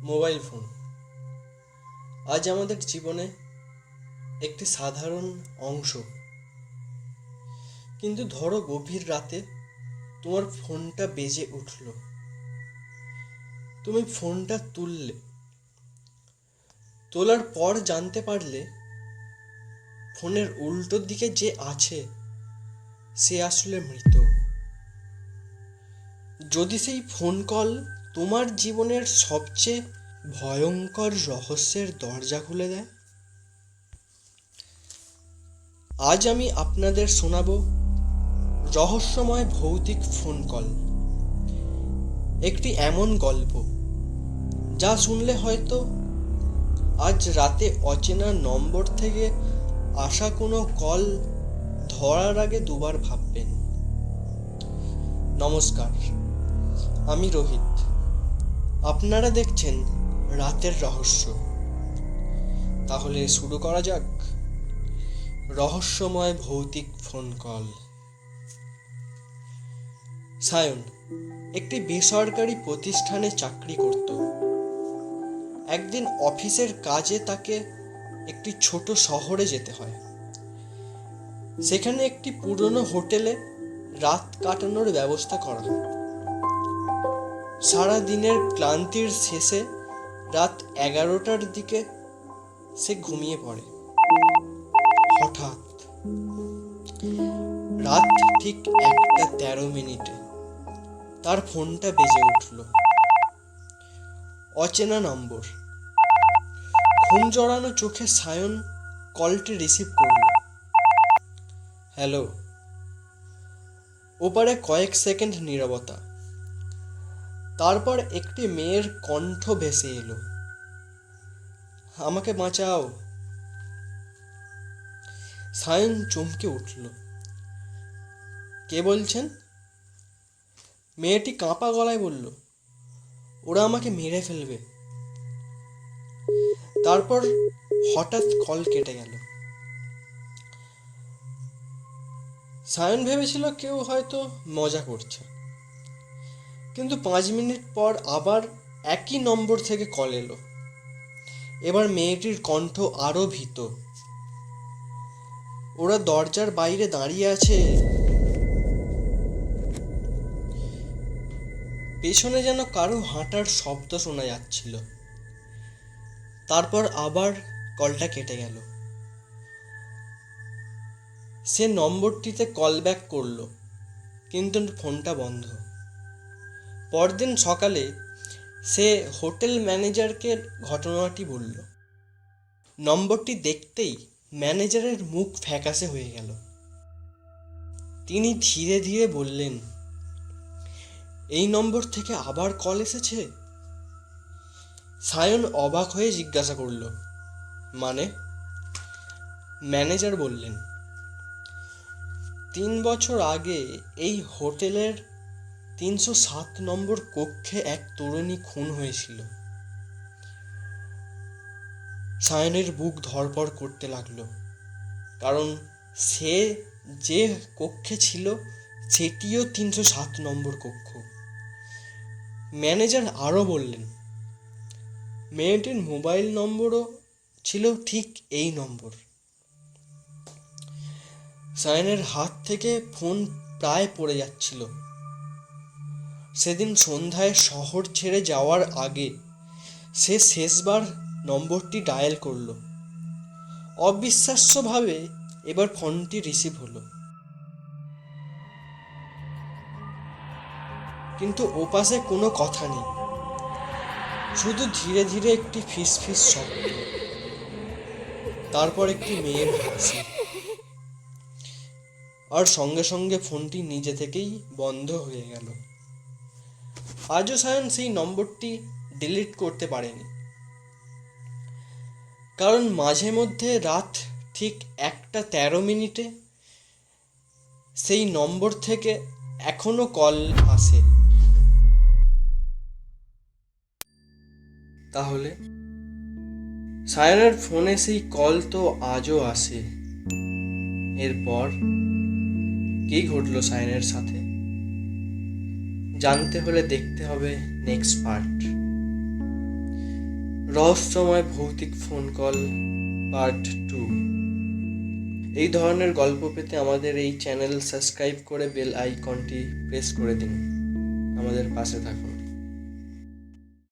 Mobile phone আজ আমাদের জীবনে একটি সাধারণ অংশ। কিন্তু ধরো গভীর রাতে তোমার ফোনটা বেজে উঠল, তুমি ফোনটা তোলার পর জানতে পারলে ফোনের উল্টো দিকে যে আছে সে আসলে মৃত। যদি সেই ফোন কল তোমার জীবনের সবচেয়ে ভয়ঙ্কর রহস্যের দরজা খুলে দেয়। আজ আমি আপনাদের শোনাব রহস্যময় ভৌতিক ফোন কল, একটি এমন গল্প যা শুনলে হয়তো আজ রাতে অচেনা নম্বর থেকে আসা কোনো কল ধরার আগে দুবার ভাববেন। নমস্কার, আমি রোহিত। আপনারা দেখছেন রাতের রহস্য। তাহলে শুরু করা যাক। রহস্যময় ভৌতিক ফোন কল। সায়ন একটি বেসরকারি প্রতিষ্ঠানে চাকরি করত। একদিন অফিসের কাজে তাকে একটি ছোট শহরে যেতে হয়। সেখানে একটি পুরনো হোটেলে রাত কাটানোর ব্যবস্থা করা হয়। সারা দিনের ক্লান্তির শেষে রাত 11টার দিকে সে ঘুমিয়ে পড়ে। হঠাৎ রাত ঠিক 1:13 তার ফোনটা বেজে উঠল। অচেনা নম্বর। ঘুম জড়ানো চোখে সায়ন কলটি রিসিভ করল। হ্যালো। ওপারে কয়েক সেকেন্ড নীরবতা। তারপর একটি মেয়ের কণ্ঠ ভেসে এলো, আমাকে বাঁচাও। সায়ন চমকে উঠল। কে বলছেন? মেয়েটি কাঁপা গলায় বলল, ওরা আমাকে মেরে ফেলবে। তারপর হঠাৎ কল কেটে গেল। সায়ন ভেবেছিল কেউ হয়তো মজা করছে, কিন্তু 5 মিনিট পর আবার একই নম্বর থেকে কল এলো। এবার মেয়েটির কণ্ঠ আরো ভীত। ওরা দরজার বাইরে দাঁড়িয়ে আছে। পেছনে যেন কারো হাঁটার শব্দ শোনা যাচ্ছিল। তারপর আবার কলটা কেটে গেল। সে নম্বরটিতে কল ব্যাক করলো, কিন্তু ফোনটা বন্ধ। পরদিন সকালে সে হোটেল ম্যানেজারকে ঘটনাটি বলল। নম্বরটি দেখতেই ম্যানেজারের মুখ ফ্যাকাশে হয়ে গেল। তিনি ধীরে ধীরে বললেন, এই নম্বর থেকে আবার কল এসেছে? সায়ন অবাক হয়ে জিজ্ঞাসা করল, মানে? ম্যানেজার বললেন, 3 বছর আগে এই হোটেলের 307 নম্বর কক্ষে এক তরুণী খুন হয়েছিল। সায়নের বুক ধড়ফড় করতে লাগলো, কারণ সে যে কক্ষে ছিল সেটিও 307 নম্বর কক্ষ। ম্যানেজার আরও বললেন, মেয়েটির মোবাইল নম্বরও ছিল ঠিক এই নম্বর। সায়নের হাত থেকে ফোন প্রায় পড়ে যাচ্ছিল। সেদিন সন্ধ্যায় শহর ছেড়ে যাওয়ার আগে সে শেষবার নম্বরটি ডায়াল করলো। অবিশ্বাস্যভাবে এবার ফোনটি রিসিভ হলো, কিন্তু ওপাশে কোনো কথা নেই, শুধু ধীরে ধীরে একটি ফিস ফিস শব্দ, তারপর একটি মেয়ের হাসি, আর সঙ্গে সঙ্গে ফোনটি নিজে থেকেই বন্ধ হয়ে গেল। আজও সায়ন সেই নম্বরটি ডিলিট করতে পারেনি, কারণ মাঝে মধ্যে রাত ঠিক 1:13 সেই নম্বর থেকে এখনো কল আসে। তাহলে সায়নের ফোনে সেই কল তো আজও আসে। এরপর কি ঘটলো সায়নের সাথে জানতে হলে দেখতে হবে নেক্সট পার্ট। রহস্যময় ভৌতিক ফোন কল পার্ট 2। এই ধরনের গল্প পেতে আমাদের এই চ্যানেল সাবস্ক্রাইব করে বেল আইকনটি প্রেস করে দিন। আমাদের পাশে থাকুন।